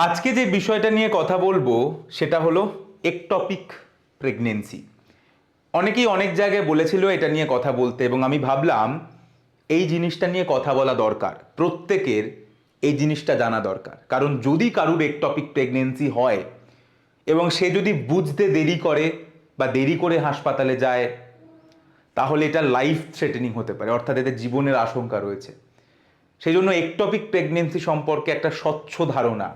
আজকে যে বিষয়টা নিয়ে কথা বলবো সেটা হলো একটপিক প্রেগনেন্সি। অনেকেই অনেক জায়গায় বলেছিল এটা নিয়ে কথা বলতে, এবং আমি ভাবলাম এই জিনিসটা নিয়ে কথা বলা দরকার, প্রত্যেকের এই জিনিসটা জানা দরকার। কারণ যদি কারুর একটপিক প্রেগনেন্সি হয় এবং সে যদি বুঝতে দেরি করে বা দেরি করে হাসপাতালে যায়, তাহলে এটা লাইফ থ্রেটেনিং হতে পারে, অর্থাৎ এতে জীবনের আশঙ্কা রয়েছে। সেই জন্য একটপিক প্রেগনেন্সি সম্পর্কে একটা স্বচ্ছ ধারণা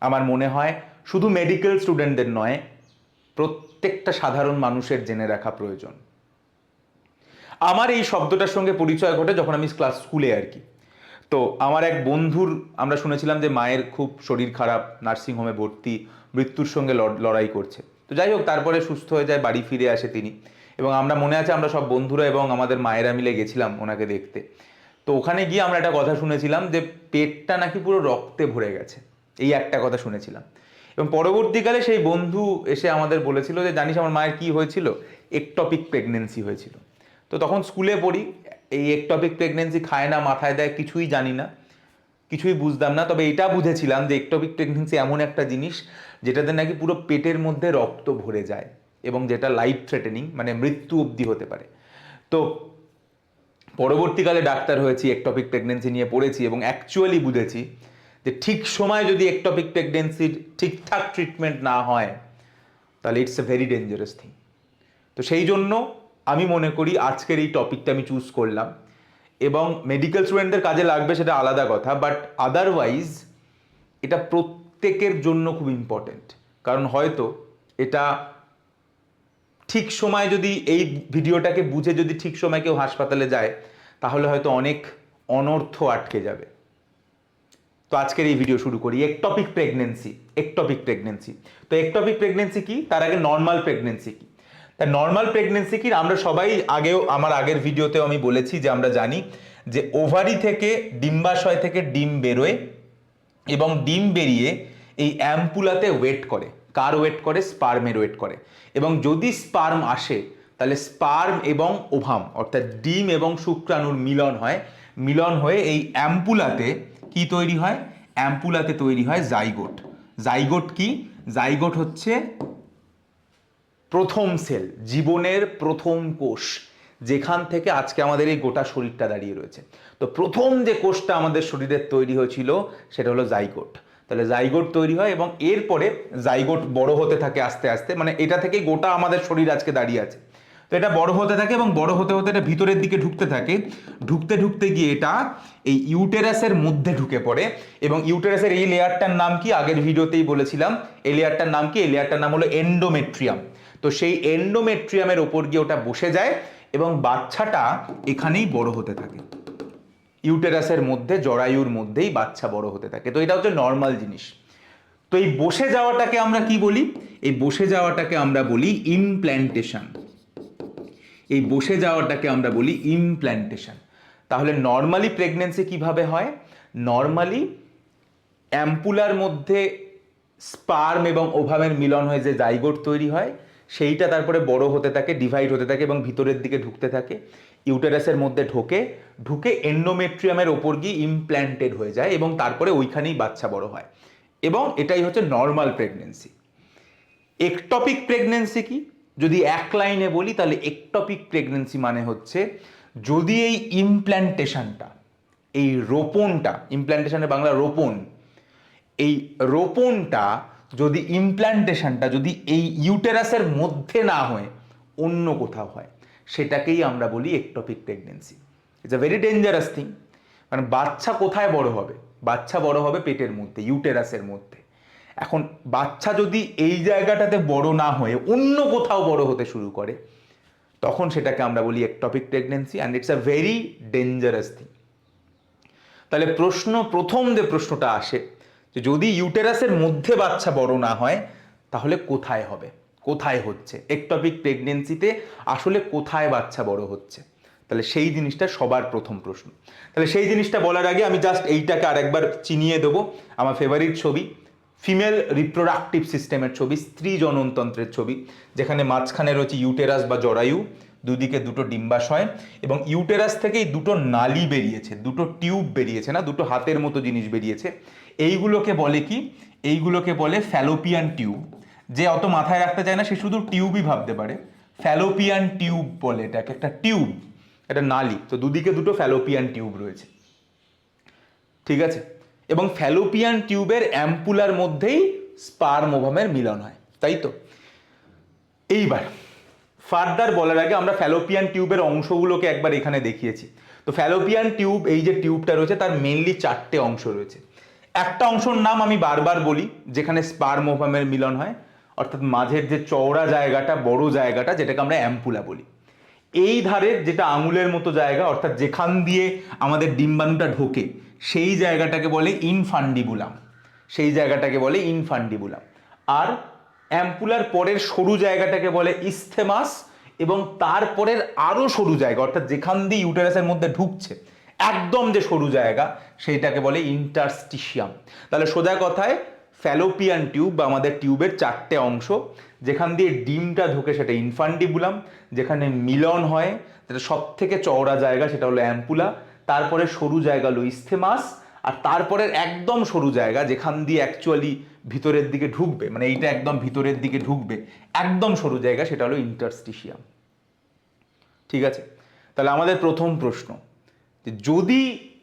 আমার মনে হয় শুধু মেডিকেল স্টুডেন্টদের নয়, প্রত্যেকটা সাধারণ মানুষের জেনে রাখা প্রয়োজন। আমার এই শব্দটার সঙ্গে পরিচয় ঘটে যখন আমি স্কুলে আর কি। তো আমার এক বন্ধুর, আমরা শুনেছিলাম যে মায়ের খুব শরীর খারাপ, নার্সিংহোমে ভর্তি, মৃত্যুর সঙ্গে লড়াই করছে। তো যাই হোক, তারপরে সুস্থ হয়ে যায়, বাড়ি ফিরে আসে তিনি, এবং আমরা মনে আছে আমরা সব বন্ধুরা এবং আমাদের মায়েরা মিলে গেছিলাম ওনাকে দেখতে। তো ওখানে গিয়ে আমরা একটা কথা শুনেছিলাম যে পেটটা নাকি পুরো রক্তে ভরে গেছে, এই একটা কথা শুনেছিলাম। এবং পরবর্তীকালে সেই বন্ধু এসে আমাদের বলেছিল যে জানিস আমার মায়ের কি হয়েছিল, একটপিক প্রেগনেন্সি হয়েছিল। তো তখন স্কুলে পড়ি, এই একটপিক প্রেগনেন্সি খায় না মাথায় দেয় কিছুই জানি না, কিছুই বুঝতাম না। তবে এটা বুঝেছিলাম যে একটপিক প্রেগনেন্সি এমন একটা জিনিস যেটাতে নাকি পুরো পেটের মধ্যে রক্ত ভরে যায় এবং যেটা লাইফ থ্রেটেনিং, মানে মৃত্যু অবধি হতে পারে। তো পরবর্তীকালে ডাক্তার হয়েছি, একটপিক প্রেগনেন্সি নিয়ে পড়েছি এবং অ্যাকচুয়ালি বুঝেছি যে ঠিক সময় যদি একটপিক প্রেগনেন্সির ঠিকঠাক ট্রিটমেন্ট না হয় তাহলে it's a very dangerous thing. তো সেই জন্য আমি মনে করি আজকের এই টপিকটা আমি চুজ করলাম, এবং মেডিকেল স্টুডেন্টদের কাজে লাগবে সেটা আলাদা কথা, বাট আদারওয়াইজ এটা প্রত্যেকের জন্য খুব ইম্পর্টেন্ট। কারণ হয়তো এটা ঠিক সময় যদি এই ভিডিওটাকে বুঝে যদি ঠিক সময় কেউ হাসপাতালে যায়, তাহলে হয়তো অনেক অনর্থ আটকে যাবে। তো আজকের এই ভিডিও শুরু করি। Ectopic pregnancy, ectopic pregnancy. তো একটপিক প্রেগনেন্সি কি, তার আগে নর্মাল প্রেগনেন্সি কি। তা নর্মাল প্রেগনেন্সি কি, আমরা সবাই আগেও, আমার আগের ভিডিওতেও আমি বলেছি যে আমরা জানি যে ওভারি থেকে, ডিম্বাশয় থেকে ডিম বেরোয় এবং ডিম বেরিয়ে এই অ্যাম্পুলাতে ওয়েট করে। কার ওয়েট করে? স্পার্মের ওয়েট করে। এবং যদি স্পার্ম আসে তাহলে স্পার্ম এবং ওভাম অর্থাৎ ডিম এবং শুক্রাণুর মিলন হয়, মিলন হয়ে এই অ্যাম্পুলাতে কি তৈরি হয়? অ্যাম্পুলাতে তৈরি হয় জাইগোট। জাইগোট কি? জাইগোট হচ্ছে প্রথম সেল, জীবনের প্রথম কোষ, যেখান থেকে আজকে আমাদের এই গোটা শরীরটা দাঁড়িয়ে রয়েছে। তো প্রথম যে কোষটা আমাদের শরীরের তৈরি হয়েছিল সেটা হলো জাইগোট। তাহলে জাইগোট তৈরি হয় এবং এরপরে জাইগোট বড় হতে থাকে আস্তে আস্তে, মানে এটা থেকে গোটা আমাদের শরীর আজকে দাঁড়িয়ে আছে। তো এটা বড় হতে থাকে এবং বড় হতে হতে এটা ভিতরের দিকে ঢুকতে থাকে, ঢুকতে ঢুকতে গিয়ে এটা এই ইউটেরাসের মধ্যে ঢুকে পড়ে। এবং ইউটেরাসের এই লেয়ারটার নাম কি, আগের ভিডিওতেই বলেছিলাম, এই লেয়ারটার নাম কি? এই লেয়ারটার নাম হলো এন্ডোমেট্রিয়াম। তো সেই এন্ডোমেট্রিয়ামের ওপর গিয়ে ওটা বসে যায় এবং বাচ্চাটা এখানেই বড় হতে থাকে, ইউটেরাসের মধ্যে, জরায়ুর মধ্যেই বাচ্চা বড় হতে থাকে। তো এটা হচ্ছে নর্মাল জিনিস। তো এই বসে যাওয়াটাকে আমরা কি বলি? এই বসে যাওয়াটাকে আমরা বলি ইমপ্ল্যান্টেশন। এই বসে যাওয়াটাকে আমরা বলি ইমপ্ল্যান্টেশন। তাহলে নর্মালি প্রেগনেন্সি কিভাবে হয়? নর্মালি অ্যাম্পুলার মধ্যে স্পার্ম এবং ওভামের মিলন হয়ে যে জাইগোট তৈরি হয়, সেইটা তারপরে বড় হতে থাকে, ডিভাইড হতে থাকে এবং ভিতরের দিকে ঢুকতে থাকে, ইউটেরাসের মধ্যে ঢোকে, ঢুকে এন্ডোমেট্রিয়ামের ওপর গিয়ে ইমপ্ল্যান্টেড হয়ে যায় এবং তারপরে ওইখানেই বাচ্চা বড় হয়। এবং এটাই হচ্ছে নর্মাল প্রেগনেন্সি। একটপিক প্রেগনেন্সি কি? যদি এক লাইনে বলি তাহলে একটপিক প্রেগনেন্সি মানে হচ্ছে যদি এই ইমপ্ল্যান্টেশনটা, এই রোপণটা, ইমপ্ল্যান্টেশনের বাংলা রোপণ, এই রোপণটা যদি, ইমপ্ল্যান্টেশনটা যদি এই ইউটেরাসের মধ্যে না হয় অন্য কোথাও হয়, সেটাকেই আমরা বলি ectopic pregnancy. It's a very dangerous thing. মানে বাচ্চা কোথায় বড় হবে? বাচ্চা বড় হবে পেটের মধ্যে, ইউটেরাসের মধ্যে। এখন বাচ্চা যদি এই জায়গাটাতে বড় না হয়ে অন্য কোথাও বড় হতে শুরু করে, তখন সেটাকে আমরা বলি ectopic pregnancy, and it's a very dangerous thing. তাহলে প্রথম যে প্রশ্নটা আসে যে যদি ইউটেরাসের মধ্যে বাচ্চা বড় না হয় তাহলে কোথায় হবে, কোথায় হচ্ছে? একটপিক প্রেগনেন্সিতে আসলে কোথায় বাচ্চা বড় হচ্ছে? তাহলে সেই জিনিসটা সবার প্রথম প্রশ্ন। তাহলে সেই জিনিসটা বলার আগে আমি জাস্ট এইটাকে আরেকবার চিনিয়ে দেবো। আমার ফেভারিট ছবি, ফিমেল রিপ্রোডাক্টিভ সিস্টেমের ছবি, স্ত্রী জননতন্ত্রের ছবি, যেখানে মাঝখানে রয়েছে ইউটেরাস বা জরায়ু, দুদিকে দুটো ডিম্বাশয়, এবং ইউটেরাস থেকেই দুটো নালী বেরিয়েছে, দুটো টিউব বেরিয়েছে, না দুটো হাতের মতো জিনিস বেরিয়েছে। এইগুলোকে বলে কি? এইগুলোকে বলে ফ্যালোপিয়ান টিউব। যে অত মাথায় রাখতে চায় না সে শুধু টিউবই ভাবতে পারে। ফ্যালোপিয়ান টিউব বলে এটাকে, একটা টিউব, একটা নালী। তো দুদিকে দুটো ফ্যালোপিয়ান টিউব রয়েছে, ঠিক আছে? এবং ফ্যালোপিয়ান টিউবের অ্যাম্পুলার মধ্যেই স্পার্ম ওভামের মিলন হয়, তাই তো? এইবার ফার্দার বলার আগে আমরা ফ্যালোপিয়ান টিউবের অংশগুলোকে একবার এখানে দেখিয়েছি। তো ফ্যালোপিয়ান টিউব, এই যে টিউবটা রয়েছে তার মেনলি 4টে অংশ রয়েছে। একটা অংশের নাম আমি বারবার বলি, যেখানে স্পার্ম ওভামের মিলন হয়, অর্থাৎ মাঝের যে চওড়া জায়গাটা, বড় জায়গাটা, যেটাকে আমরা অ্যাম্পুলা বলি। এই ধারের যেটা আঙুলের মতো জায়গা, অর্থাৎ যেখান দিয়ে আমাদের ডিম্বাণুটা ঢোকে, সেই জায়গাটাকে বলে ইনফান্ডিবুলাম। সেই জায়গাটাকে বলে ইনফান্ডিবুলাম। আর অ্যাম্পুলার পরের সরু জায়গাটাকে বলে ইস্থেমাস, এবং তারপরের আরো সরু জায়গা, অর্থাৎ যেখান দিয়ে ইউটেরাসের মধ্যে ঢুকছে একদম যে সরু জায়গা, সেইটাকে বলে ইন্টারস্টিশিয়াম। তাহলে সোজা কথায় ফ্যালোপিয়ান টিউব বা আমাদের টিউবের 4টে অংশ। যেখান দিয়ে ডিমটা ঢোকে সেটা ইনফান্ডিবুলাম, যেখানে মিলন হয় যেটা সব থেকে চওড়া জায়গা সেটা হলো অ্যাম্পুলা, তারপরে সরু জায়গা হলো ইস্থেমাস, আর তারপরের একদম সরু জায়গা যেখান দিয়ে অ্যাকচুয়ালি ভিতরের দিকে ঢুকবে, মানে এইটা একদম ভিতরের দিকে ঢুকবে, একদম সরু জায়গা, সেটা হলো ইন্টারস্টিশিয়াম। ঠিক আছে? তাহলে আমাদের প্রথম প্রশ্ন, যে যদি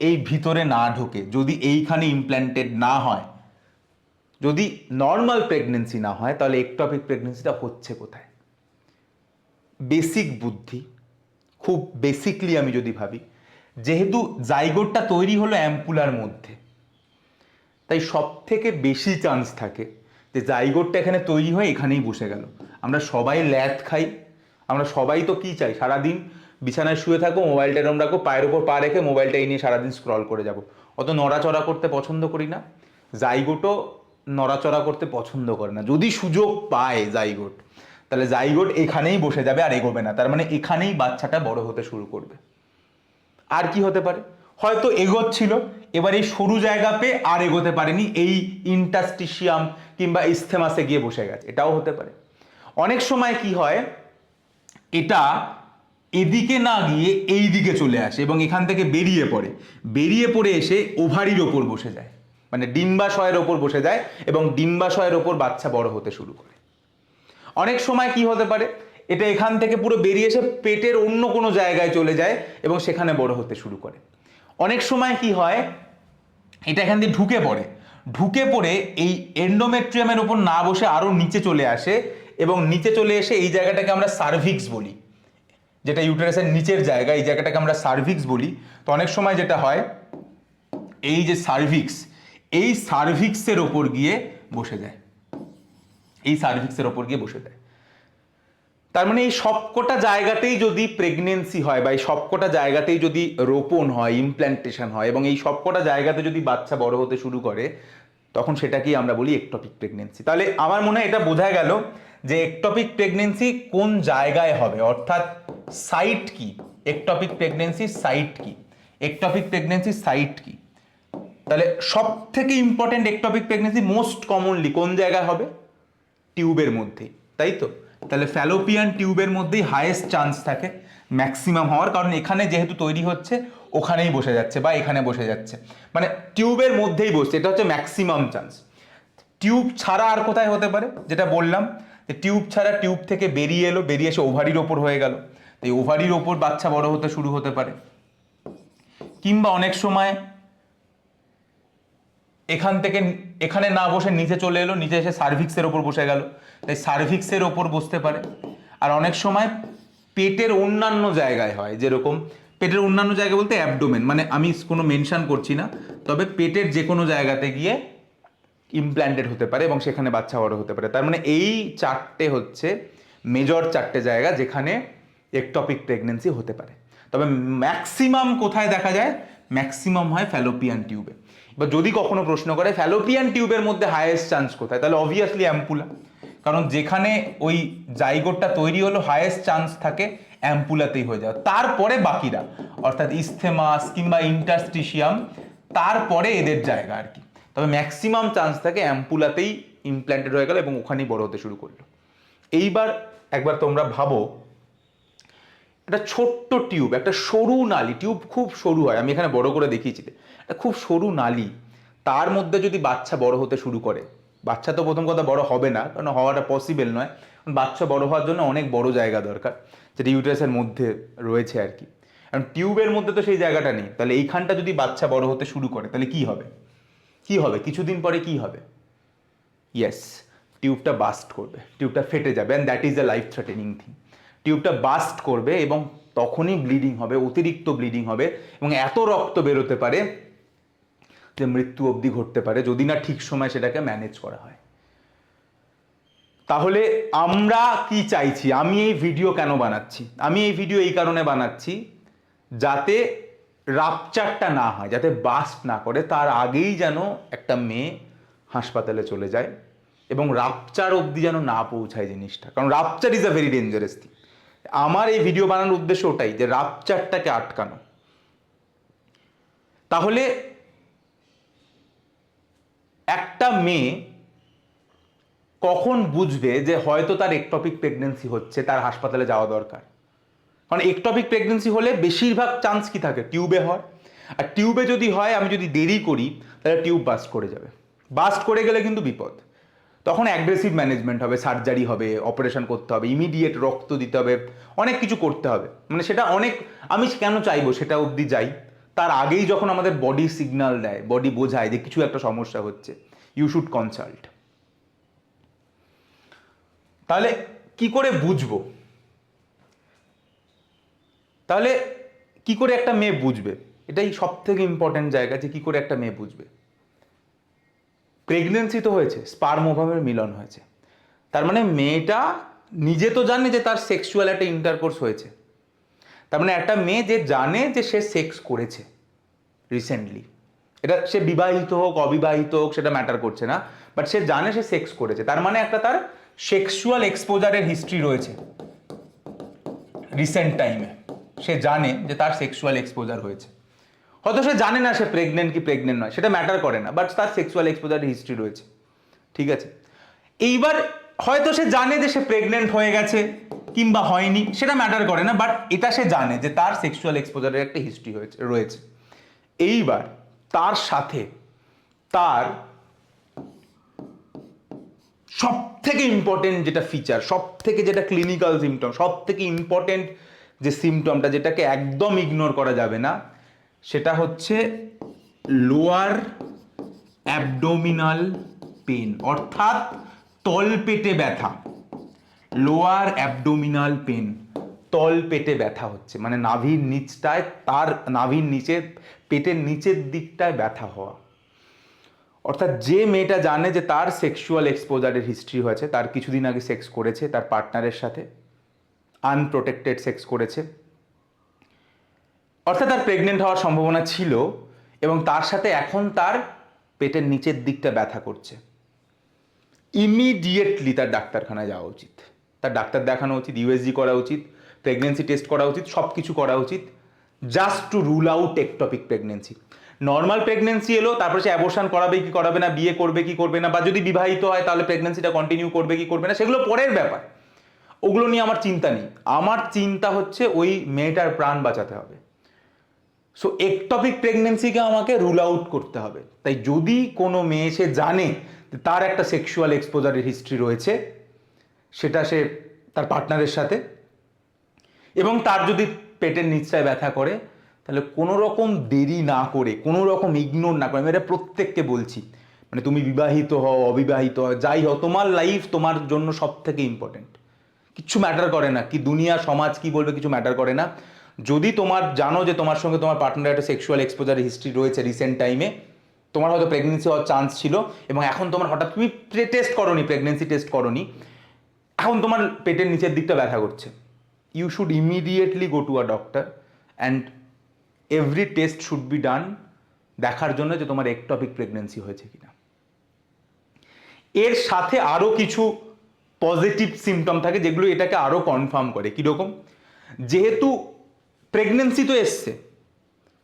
এই ভিতরে না ঢোকে, যদি এইখানে ইমপ্ল্যান্টেড না হয়, যদি নর্মাল প্রেগনেন্সি না হয়, তাহলে একটপিক প্রেগনেন্সিটা হচ্ছে কোথায়? বেসিক বুদ্ধি, খুব বেসিকলি আমি যদি ভাবি, যেহেতু জাইগোটটা তৈরি হলো অ্যাম্পুলার মধ্যে, তাই সব থেকে বেশি চান্স থাকে যে জাইগোটটা এখানে তৈরি হয়ে এখানেই বসে গেল। আমরা সবাই ল্যাথ খাই, আমরা সবাই তো কি চাই, সারাদিন বিছানায় শুয়ে থাকো, মোবাইলটা এরম রাখো, পায়ের ওপর পা রেখে মোবাইলটা এই নিয়ে সারাদিন স্ক্রল করে যাব, অত নড়াচড়া করতে পছন্দ করি না। জাইগোটও নড়াচড়া করতে পছন্দ করে না। যদি সুযোগ পায় জাইগোট, তাহলে জাইগোট এখানেই বসে যাবে আর এগোবে না, তার মানে এখানেই বাচ্চাটা বড় হতে শুরু করবে। আর কি হতে পারে? হয়তো এগোচ্ছিল, এবার এই সরু জায়গা পেয়ে আর এগোতে পারেনি, এই ইন্টারস্টিশিয়াম কিংবা ইস্থেমাসে গিয়ে বসে গেছে, এটাও হতে পারে। অনেক সময় কি হয়, এটা এদিকে না গিয়ে এই দিকে চলে আসে এবং এখান থেকে বেরিয়ে পড়ে এসে ওভারির ওপর বসে যায়, মানে ডিম্বাশয়ের ওপর বসে যায়, এবং ডিম্বাশয়ের ওপর বাচ্চা বড় হতে শুরু করে। অনেক সময় কি হতে পারে, এটা এখান থেকে পুরো বেরিয়ে এসে পেটের অন্য কোনো জায়গায় চলে যায় এবং সেখানে বড় হতে শুরু করে। অনেক সময় কি হয়, এটা এখান দিয়ে ঢুকে পড়ে এই এন্ডোমেট্রিয়ামের উপর না বসে আরো নিচে চলে আসে, এবং নিচে চলে এসে এই জায়গাটাকে আমরা সার্ভিক্স বলি, যেটা ইউটেরাসের নিচের জায়গা, এই জায়গাটাকে আমরা সার্ভিক্স বলি। তো অনেক সময় যেটা হয়, এই যে সার্ভিক্স, এই সার্ভিক্সের ওপর গিয়ে বসে যায়, এই সার্ভিক্সের ওপর গিয়ে বসে যায়। তার মানে এই সবকটা জায়গাতেই যদি প্রেগনেন্সি হয়, বা এই সবকটা জায়গাতেই যদি রোপণ হয়, ইমপ্ল্যান্টেশন হয়, এবং এই সবকটা জায়গাতে যদি বাচ্চা বড় হতে শুরু করে, তখন সেটাকেই আমরা বলি একটপিক প্রেগনেন্সি। তাহলে আমার মনে হয় এটা বোঝা গেল যে একটপিক প্রেগনেন্সি কোন জায়গায় হবে, অর্থাৎ সাইট কি, একটপিক প্রেগনেন্সির সাইট কি, একটপিক প্রেগনেন্সির সাইট কি। তাহলে সব থেকে important ectopic pregnancy most commonly কোন জায়গায় হবে? টিউবের মধ্যেই, তাই তো? তাহলে ফ্যালোপিয়ান টিউবের মধ্যেই হাইয়েস্ট চান্স থাকে ম্যাক্সিমাম হওয়ার, কারণ এখানে যেহেতু তৈরি হচ্ছে ওখানেই বসে যাচ্ছে বা এখানে বসে যাচ্ছে, মানে টিউবের মধ্যেই বসছে, এটা হচ্ছে ম্যাক্সিমাম চান্স। টিউব ছাড়া আর কোথায় হতে পারে? যেটা বললাম যে টিউব ছাড়া, টিউব থেকে বেরিয়ে এসে ওভারির ওপর হয়ে গেল, এই ওভারির ওপর বাচ্চা বড় হতে শুরু হতে পারে। কিংবা অনেক সময় এখান থেকে এখানে না বসে নিচে চলে এলো, নিচে এসে সার্ভিক্সের ওপর বসে গেল, তাই সার্ভিক্সের ওপর বসতে পারে। আর অনেক সময় পেটের অন্যান্য জায়গায় হয়, যেরকম পেটের অন্যান্য জায়গা বলতে অ্যাবডোমেন, মানে আমি কোনো মেনশন করছি না, তবে পেটের যে কোনো জায়গাতে গিয়ে ইমপ্ল্যান্টেড হতে পারে এবং সেখানে বাচ্চা বড় হতে পারে। তার মানে এই 4টে হচ্ছে মেজর 4টে জায়গা যেখানে একটপিক প্রেগনেন্সি হতে পারে। তবে ম্যাক্সিমাম কোথায় দেখা যায়? ম্যাক্সিমাম হয় ফ্যালোপিয়ান টিউবে। এবার যদি কখনো প্রশ্ন করে ফ্যালোপিয়ান টিউবের মধ্যে হাইয়েস্ট চান্স কোথায়, তাহলে অবভিয়াসলি অ্যাম্পুলা, কারণ যেখানে ওই জাইগোটটা তৈরি হলো হাইয়েস্ট চান্স থাকে অ্যাম্পুলাতেই হয়ে যাওয়া, তারপরে বাকিরা, অর্থাৎ ইস্থেমাস কিংবা ইন্টারস্টিশিয়াম, তারপরে এদের জায়গা আর কি। তবে ম্যাক্সিমাম চান্স থাকে অ্যাম্পুলাতেই ইমপ্ল্যান্টেড হয়ে গেল এবং ওখানেই বড় হতে শুরু করলো। এইবার একবার তোমরা ভাবো, একটা ছোট্ট টিউব, একটা সরু নালী, টিউব খুব সরু হয়, আমি এখানে বড় করে দেখিয়েছি, একটা খুব সরু নালী, তার মধ্যে যদি বাচ্চা বড় হতে শুরু করে, বাচ্চা তো প্রথম কথা বড় হবে না, কারণ হওয়াটা পসিবল নয়, বাচ্চা বড় হওয়ার জন্য অনেক বড় জায়গা দরকার, যেটা ইউটেরাসের মধ্যে রয়েছে আর কি। কারণ টিউবের মধ্যে তো সেই জায়গাটা নেই, তাহলে এইখানটা যদি বাচ্চা বড় হতে শুরু করে তাহলে কি হবে, কি হবে কিছুদিন পরে কি হবে? ইয়েস, টিউবটা বাস্ট করবে, টিউবটা ফেটে যাবে, and that is the life threatening thing. টিউবটা বাস্ট করবে এবং তখনই ব্লিডিং হবে, অতিরিক্ত ব্লিডিং হবে, এবং এত রক্ত বেরোতে পারে যে মৃত্যু অবধি ঘটতে পারে, যদি না ঠিক সময় সেটাকে ম্যানেজ করা হয়। তাহলে আমরা কি চাইছি? আমি এই ভিডিও কেন বানাচ্ছি? আমি এই ভিডিও এই কারণে বানাচ্ছি যাতে রাপচারটা না হয়, যাতে বাস্ট না করে, তার আগেই যেন একটা মেয়ে হাসপাতালে চলে যায় এবং রাপচার অবধি যেন না পৌঁছায় জিনিসটা, কারণ rupture is a very dangerous thing. আমার এই ভিডিও বানানোর উদ্দেশ্য ওটাই, যে রাপচারটাকে আটকানো। তাহলে একটা মেয়ে কখন বুঝবে যে হয়তো তার একটপিক প্রেগনেন্সি হচ্ছে, তার হাসপাতালে যাওয়া দরকার? কারণ একটপিক প্রেগনেন্সি হলে বেশিরভাগ চান্স কি থাকে, টিউবে হয়। আর টিউবে যদি হয়, আমি যদি দেরি করি, তাহলে টিউব বাস্ট করে যাবে। বাস্ট করে গেলে কিন্তু বিপদ, তখন অ্যাগ্রেসিভ ম্যানেজমেন্ট হবে, সার্জারি হবে, অপারেশন করতে হবে, ইমিডিয়েট রক্ত দিতে হবে, অনেক কিছু করতে হবে। মানে সেটা অনেক, আমি কেন চাইবো সেটা অবধি যাই, তার আগেই যখন আমাদের বডি সিগন্যাল দেয়, বডি বোঝায় যে কিছু একটা সমস্যা হচ্ছে, ইউ শুড কনসাল্ট। তাহলে কি করে বুঝবো? তাহলে কি করে একটা মেয়ে বুঝবে? এটাই সব থেকে ইম্পর্টেন্ট জায়গা, যে কি করে একটা মেয়ে বুঝবে। প্রেগনেন্সি তো হয়েছে, স্পার্ম ওভামের মিলন হয়েছে, তার মানে মেয়েটা নিজে তো জানে যে তার সেক্সুয়াল একটা ইন্টারকোর্স হয়েছে। তার মানে একটা মেয়ে যে জানে যে সে সেক্স করেছে রিসেন্টলি, এটা সে বিবাহিত হোক অবিবাহিত হোক সেটা ম্যাটার করছে না, বাট সে জানে সে সেক্স করেছে, তার মানে একটা তার সেক্সুয়াল এক্সপোজারের হিস্ট্রি রয়েছে রিসেন্ট টাইমে। সে জানে যে তার সেক্সুয়াল এক্সপোজার হয়েছে, হয়তো সে জানে না সে প্রেগনেন্ট কি প্রেগনেন্ট নয়, সেটা ম্যাটার করে না, বাট তার সেক্সুয়াল এক্সপোজারের হিস্ট্রি রয়েছে, ঠিক আছে। এইবার হয়তো সে জানে যে সে প্রেগনেন্ট হয়ে গেছে কিংবা হয়নি, সেটা ম্যাটার করে না, বাট এটা সে জানে যে তার সেক্সুয়াল এক্সপোজারের একটা হিস্ট্রি রয়েছে। এইবার তার সাথে তার সব থেকে ইম্পর্টেন্ট যেটা ফিচার, সব থেকে যেটা ক্লিনিক্যাল সিমটম, সব থেকে ইম্পর্টেন্ট যে সিমটমটা যেটাকে একদম ইগনোর করা যাবে না, সেটা হচ্ছে লোয়ার অ্যাবডোমিনাল পেন, অর্থাৎ তলপেটে ব্যথা। লোয়ার অ্যাবডোমিনাল পেন, তলপেটে ব্যথা হচ্ছে, মানে নাভির নিচটায়, তার নাভির নিচে, পেটের নিচের দিকটায় ব্যথা হওয়া। অর্থাৎ যে মেয়েটা জানে যে তার সেক্সুয়াল এক্সপোজারের হিস্ট্রি হয়েছে, তার কিছুদিন আগে সেক্স করেছে তার পার্টনারের সাথে, আনপ্রোটেক্টেড সেক্স করেছে, অর্থাৎ তার প্রেগনেন্ট হওয়ার সম্ভাবনা ছিল, এবং তার সাথে এখন তার পেটের নিচের দিকটা ব্যথা করছে, ইমিডিয়েটলি তার ডাক্তারখানায় যাওয়া উচিত, তার ডাক্তার দেখানো উচিত, ইউএসজি করা উচিত, প্রেগনেন্সি টেস্ট করা উচিত, সব কিছু করা উচিত, just to rule out ectopic pregnancy. Normal pregnancy এলো, তারপরে সে অ্যাবর্শন করাবে কি করাবে না, বিয়ে করবে কি করবে না, বা যদি বিবাহিত হয় তাহলে প্রেগনেন্সিটা কন্টিনিউ করবে কি করবে না, সেগুলো পরের ব্যাপার, ওগুলো নিয়ে আমার চিন্তা নেই। আমার চিন্তা হচ্ছে ওই মেয়েটার প্রাণ বাঁচাতে হবে। সো একটপিক প্রেগনেন্সিকে আমাকে রুল আউট করতে হবে। তাই যদি কোনো মেয়ে সে জানে তার একটা সেক্সুয়াল এক্সপোজারের হিস্ট্রি রয়েছে, সেটা সে তার পার্টনারের সাথে, এবং তার যদি পেটের নিচটায় ব্যথা করে, তাহলে কোনো রকম দেরি না করে, কোনো রকম ইগনোর না করে, আমি এটা প্রত্যেককে বলছি, মানে তুমি বিবাহিত হও অবিবাহিত হও যাই হও, তোমার লাইফ তোমার জন্য সব থেকে ইম্পর্টেন্ট, কিচ্ছু ম্যাটার করে না কি দুনিয়া সমাজ কি বলবে, কিছু ম্যাটার করে না। যদি তোমার জানো যে তোমার সঙ্গে তোমার পার্টনারের একটা সেক্সুয়াল এক্সপোজার হিস্ট্রি রয়েছে রিসেন্ট টাইমে, তোমার হয়তো প্রেগনেন্সি হওয়ার চান্স ছিল, এবং এখন তোমার হঠাৎ তুমি টেস্ট করোনি, প্রেগনেন্সি টেস্ট করোনি, এখন তোমার পেটের নিচের দিকটা ব্যথা করছে, you should immediately go to a doctor and every test should be done, দেখার জন্য যে তোমার একটপিক প্রেগনেন্সি হয়েছে কিনা। এর সাথে আরও কিছু পজিটিভ সিমটম থাকে যেগুলো এটাকে আরও কনফার্ম করে। কীরকম? যেহেতু প্রেগনেন্সি তো এসছে,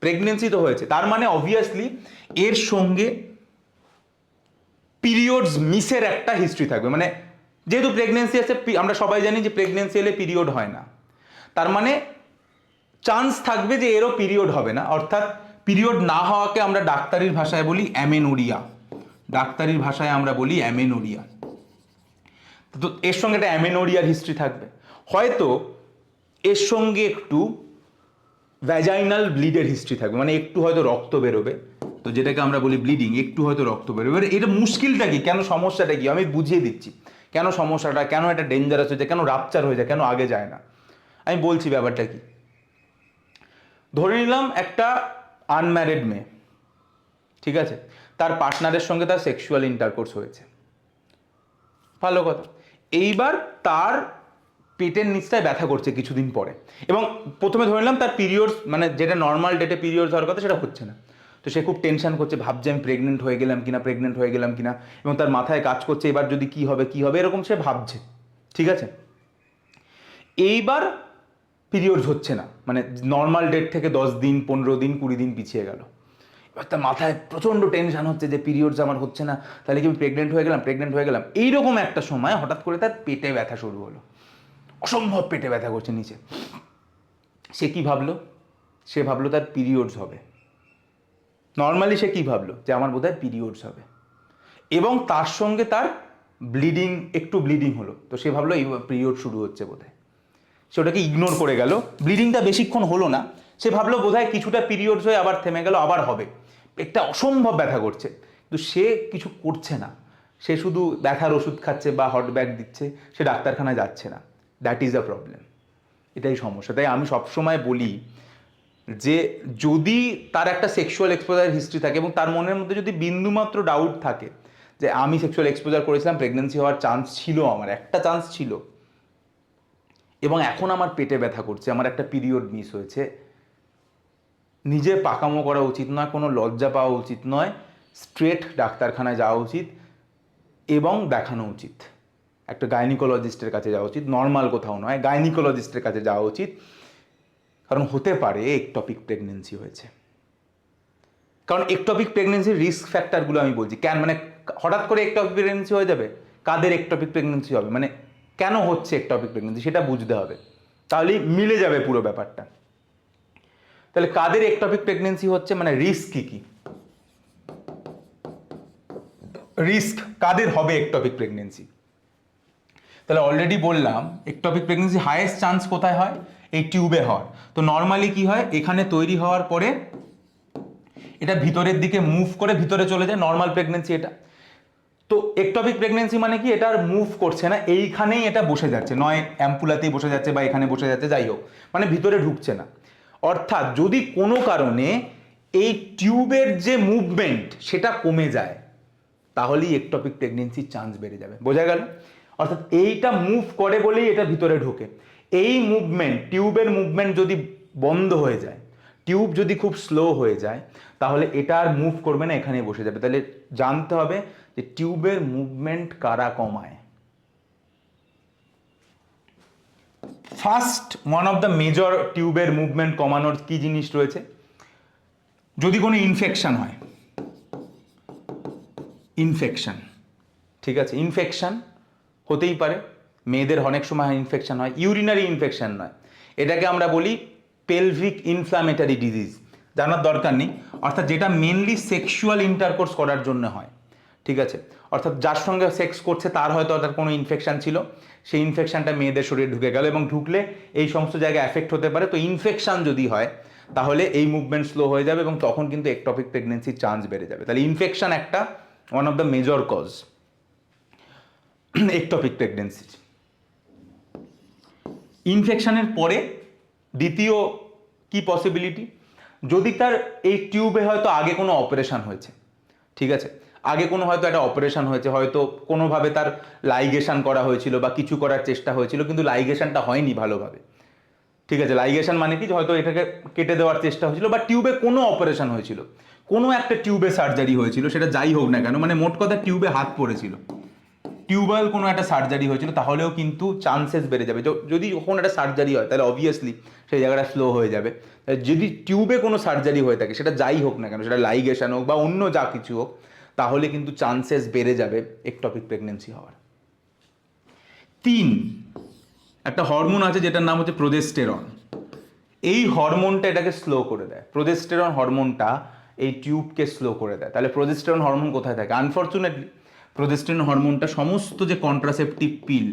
প্রেগনেন্সি তো হয়েছে, তার মানে অবভিয়াসলি এর সঙ্গে পিরিয়ডস মিসের একটা হিস্ট্রি থাকবে। মানে যেহেতু প্রেগনেন্সি আছে, আমরা সবাই জানি যে প্রেগনেন্সি এলে পিরিয়ড হয় না, তার মানে চান্স থাকবে যে এরও পিরিয়ড হবে না, অর্থাৎ পিরিয়ড না হওয়াকে আমরা ডাক্তারির ভাষায় বলি অ্যামেনোরিয়া। ডাক্তারির ভাষায় আমরা বলি অ্যামেনোরিয়া। তো এর সঙ্গে একটা অ্যামেনোরিয়ার হিস্ট্রি থাকবে, হয়তো এর সঙ্গে একটু ভ্যাজাইনাল ব্লিডের হিস্ট্রি থাকবে, মানে একটু হয়তো রক্ত বেরোবে, তো যেটাকে আমরা বলি ব্লিডিং, একটু হয়তো রক্ত বেরোবে। এটা মুশকিলটা কি, কেন সমস্যাটা কি আমি বুঝিয়ে দিচ্ছি, কেন সমস্যাটা, কেন এটা ডেঞ্জারাস হয়ে যায়, কেন রাপচার হয়ে যায়, কেন আগে যায় না, আমি বলছি ব্যাপারটা কি। ধরে নিলাম একটা আনম্যারিড মেয়ে, ঠিক আছে, তার পার্টনারের সঙ্গে তার সেক্সুয়াল ইন্টারকোর্স হয়েছে, ভালো কথা। এইবার তার পেটের নিচটায় ব্যথা করছে কিছুদিন পরে, এবং প্রথমে ধরে নিলাম তার পিরিয়ডস, মানে যেটা নর্মাল ডেটে পিরিয়ডস হওয়ার কথা সেটা হচ্ছে না, তো সে খুব টেনশন করছে, ভাবছে আমি প্রেগনেন্ট হয়ে গেলাম কিনা, এবং তার মাথায় কাজ করছে এবার যদি কি হবে এরকম সে ভাবছে, ঠিক আছে। এইবার পিরিয়ডস হচ্ছে না, মানে নর্মাল ডেট থেকে 10 দিন 15 দিন 20 দিন পিছিয়ে গেল। এবার তার মাথায় প্রচণ্ড টেনশন হচ্ছে যে পিরিয়ডস আমার হচ্ছে না, তাহলে কি আমি প্রেগনেন্ট হয়ে গেলাম। এইরকম একটা সময় হঠাৎ করে তার পেটে ব্যথা শুরু হলো, অসম্ভব পেটে ব্যথা করছে নিচে। সে কি ভাবলো, সে ভাবলো তার পিরিয়ডস হবে। নর্মালি সে কি ভাবলো, যে আমার বোধহয় পিরিয়ডস হবে, এবং তার সঙ্গে তার একটু ব্লিডিং হলো, তো সে ভাবলো এই পিরিয়ড শুরু হচ্ছে বোধহয়। সে ওটাকে ইগনোর করে গেল, ব্লিডিংটা বেশিক্ষণ হলো না, সে ভাবলো বোধহয় কিছুটা পিরিয়ডস হয়ে আবার থেমে গেল, আবার হবে, পেটটা অসম্ভব ব্যথা করছে, কিন্তু সে কিছু করছে না, সে শুধু ব্যথার ওষুধ খাচ্ছে বা হট ব্যাগ দিচ্ছে, সে ডাক্তারখানায় যাচ্ছে না। দ্যাট ইজ আ প্রবলেম, এটাই সমস্যা। তাই আমি সবসময় বলি যে যদি তার একটা সেক্সুয়াল এক্সপোজার হিস্ট্রি থাকে এবং তার মনের মধ্যে যদি বিন্দুমাত্র ডাউট থাকে যে আমি সেক্সুয়াল এক্সপোজার করেছিলাম, প্রেগনেন্সি হওয়ার চান্স ছিল, আমার একটা চান্স ছিল, এবং এখন আমার পেটে ব্যথা করছে, আমার একটা পিরিয়ড মিস হয়েছে, নিজে পাকামো করা উচিত নয়, কোনো লজ্জা পাওয়া উচিত নয়, স্ট্রেট ডাক্তারখানায় যাওয়া উচিত এবং দেখানো উচিত, একটা গাইনিকোলজিস্টের কাছে যাওয়া উচিত, নর্মাল কোথাও নয়, গাইনিকোলজিস্টের কাছে যাওয়া উচিত, কারণ হতে পারে একটপিক প্রেগনেন্সি হয়েছে। কারণ একটপিক প্রেগনেন্সির রিস্ক ফ্যাক্টরগুলো আমি বলছি, মানে হঠাৎ করে একটপিক প্রেগনেন্সি হয়ে যাবে, কাদের একটপিক প্রেগনেন্সি হবে, মানে কেন হচ্ছে একটপিক প্রেগনেন্সি সেটা বুঝতে হবে, তাহলেই মিলে যাবে পুরো ব্যাপারটা। তাহলে কাদের একটপিক প্রেগনেন্সি হচ্ছে, মানে রিস্ক কি কি, রিস্ক কাদের হবে একটপিক প্রেগনেন্সি। তাহলে অলরেডি বললাম একটপিক প্রেগনেন্সি হাইয়েস্ট চান্স কোথায় হয়, এই টিউবে হওয়ার। তো নর্মালি কি হয়, এখানে তৈরি হওয়ার পরে এটা ভিতরের দিকে মুভ করে ভিতরে চলে যায়, নর্মাল প্রেগনেন্সি এটা। তো একটপিক প্রেগনেন্সি মানে কি, এটা আর মুভ করছে না, এইখানেই এটা বসে যাচ্ছে, নয় অ্যাম্পুলাতেই বসে যাচ্ছে বা এখানে বসে যাচ্ছে, যাই হোক, মানে ভিতরে ঢুকছে না। অর্থাৎ যদি কোনো কারণে এই টিউবের যে মুভমেন্ট সেটা কমে যায়, তাহলেই একটপিক প্রেগনেন্সির চান্স বেড়ে যাবে, বোঝা গেল। অর্থাৎ এইটা মুভ করে বলেই এটা ভিতরে ঢোকে, এই মুভমেন্ট, টিউবের মুভমেন্ট যদি বন্ধ হয়ে যায়, টিউব যদি খুব স্লো হয়ে যায়, তাহলে এটা আর মুভ করবে না, এখানেই বসে যাবে। তাহলে জানতে হবে যে টিউবের মুভমেন্ট কারা কমায়। First one of the major টিউবের মুভমেন্ট কমানোর কি জিনিস রয়েছে, যদি কোনো ইনফেকশন হয়, ইনফেকশন, ঠিক আছে, ইনফেকশন হতেই পারে, মেয়েদের অনেক সময় ইনফেকশন হয়, ইউরিনারি ইনফেকশন নয়, এটাকে আমরা বলি পেলভিক ইনফ্ল্যামেটারি ডিজিজ, জানার দরকার নেই। অর্থাৎ যেটা মেনলি সেক্সুয়াল ইন্টারকোর্স করার জন্য হয়, ঠিক আছে, অর্থাৎ যার সঙ্গে সেক্স করছে তার হয়তো তার কোনো ইনফেকশন ছিল, সেই ইনফেকশনটা মেয়েদের শরীরে ঢুকে গেল, এবং ঢুকলে এই সমস্ত জায়গায় এফেক্ট হতে পারে। তো ইনফেকশন যদি হয় তাহলে এই মুভমেন্ট স্লো হয়ে যাবে, এবং তখন কিন্তু একটপিক প্রেগনেন্সির চান্স বেড়ে যাবে। তাহলে ইনফেকশন একটা one of the major cause ectopic প্রেগনেন্সির। ইনফেকশনের পরে দ্বিতীয় কি পসিবিলিটি, যদি তার এই টিউবে হয়তো আগে কোনো অপারেশন হয়েছে, ঠিক আছে, আগে কোনো হয়তো একটা অপারেশন হয়েছে, হয়তো কোনোভাবে তার লাইগেশন করা হয়েছিল বা কিছু করার চেষ্টা হয়েছিল, কিন্তু লাইগেশনটা হয়নি ভালোভাবে, ঠিক আছে, লাইগেশন মানে কি, হয়তো এটাকে কেটে দেওয়ার চেষ্টা হয়েছিল, বা টিউবে কোনো অপারেশন হয়েছিল, কোনো একটা টিউবে সার্জারি হয়েছিল, সেটা যাই হোক না কেন, মানে মোট কথা টিউবে হাত পড়েছিল, টিউবাল কোনো একটা সার্জারি হয়েছিল, তাহলেও কিন্তু চান্সেস বেড়ে যাবে। যদি কোনো একটা সার্জারি হয় তাহলে অবভিয়াসলি সেই জায়গাটা স্লো হয়ে যাবে। যদি টিউবে কোনো সার্জারি হয়ে থাকে, সেটা যাই হোক না কেন, সেটা লাইগেশন হোক বা অন্য যা কিছু হোক, তাহলে কিন্তু চান্সেস বেড়ে যাবে একটপিক প্রেগনেন্সি হওয়ার। 3, একটা হরমোন আছে যেটার নাম হচ্ছে প্রোজেস্টেরন। এই হরমোনটা এটাকে স্লো করে দেয়, প্রোজেস্টেরন হরমোনটা এই টিউবকে স্লো করে দেয়। তাহলে প্রোজেস্টেরন হরমোন কোথায় থাকে? আনফর্চুনেটলি প্রোজেস্টেরন হরমোনটা সমস্ত যে কন্ট্রাসেপটিভ পিল